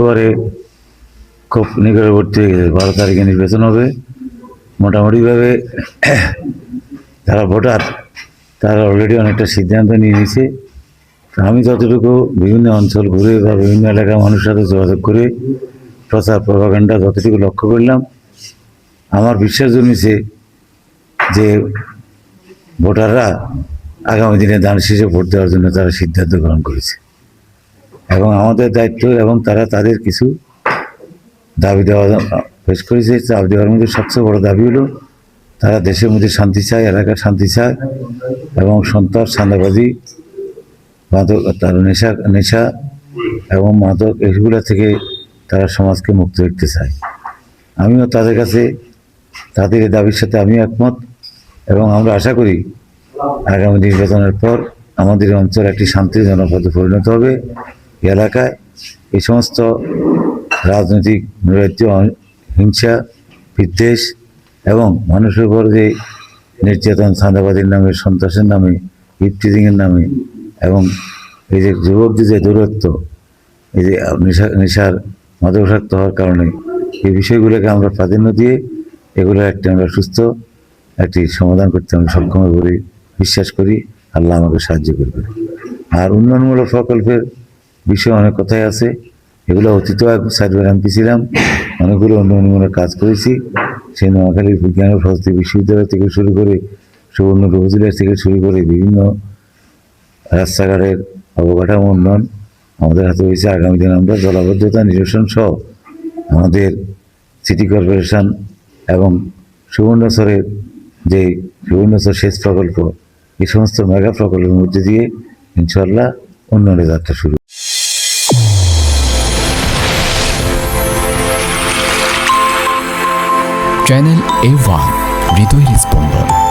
একেবারে খুব নিকটবর্তী হয়ে গেছে। 12 তারিখে নির্বাচন হবে। মোটামুটিভাবে যারা ভোটার তারা অলরেডি অনেকটা সিদ্ধান্ত নিয়ে নিয়েছে। আমি যতটুকু বিভিন্ন অঞ্চল ঘুরে বা বিভিন্ন এলাকার মানুষের সাথে যোগাযোগ করে প্রচার প্রপাগান্ডা যতটুকু লক্ষ্য করলাম, আমার বিশ্বাস জন্মেছে যে ভোটাররা আগামী দিনে দান শেষে ভোট দেওয়ার জন্য তারা সিদ্ধান্ত গ্রহণ করেছে এবং আমাদের দায়িত্ব, এবং তারা তাদের কিছু দাবি দেওয়া পেশ করেছে। দাবি দেওয়ার মধ্যে সবচেয়ে বড় দাবি হলো তারা দেশের মধ্যে শান্তি চায়, এলাকার শান্তি চায় এবং সন্ত্রাস, চাঁদাবাজি, মাদক, তার নেশা এবং মাদক এগুলো থেকে তারা সমাজকে মুক্ত রাখতে চায়। আমিও তাদের কাছে তাদের এই দাবির সাথে আমি একমত এবং আমরা আশা করি আগামী নির্বাচনের পর আমাদের অঞ্চল একটি শান্তির জনপদে পরিণত হবে। এলাকায় এই সমস্ত রাজনৈতিক নৈরাজ্য, হিংসা, বিদ্বেষ এবং মানুষের উপর যে নির্যাতন, চাঁদাবাজির নামে, সন্ত্রাসের নামে, ইফটিজিংয়ের নামে এবং এই যে যুবকদের যে দূরত্ব, এই যে নেশার মাদকাসক্ত হওয়ার কারণে এই বিষয়গুলোকে আমরা প্রাধান্য দিয়ে এগুলো একটি আমরা সুস্থ একটি সমাধান করতে আমরা সক্ষম বলে বিশ্বাস করি। আল্লাহ আমাকে সাহায্য করবে। আর উন্নয়নমূলক প্রকল্পের বিষয়ে অনেক কথাই আছে, এগুলো অতীত সাইডবার এমপি ছিলাম, অনেকগুলো উন্নয়নমূলক কাজ করেছি। সেই নোয়াখালী বিজ্ঞান ও প্রযুক্তি বিশ্ববিদ্যালয় থেকে শুরু করে সুবর্ণপুর উপজেলা থেকে শুরু করে বিভিন্ন রাস্তাঘাটের অবকাঠামো উন্নয়ন আমাদের হাতে হয়েছে। আগামী দিনে আমরা জলাবদ্ধতা নিরসন সহ আমাদের সিটি কর্পোরেশন এবং সুবর্ণচরের যে সুবর্ণচর সেচ প্রকল্প, এই সমস্ত মেগা প্রকল্পের মধ্যে দিয়ে ইনশাল্লাহ উন্নয়নের যাত্রা শুরু। চ্যানেল A1 হৃদয় স্পন্দন।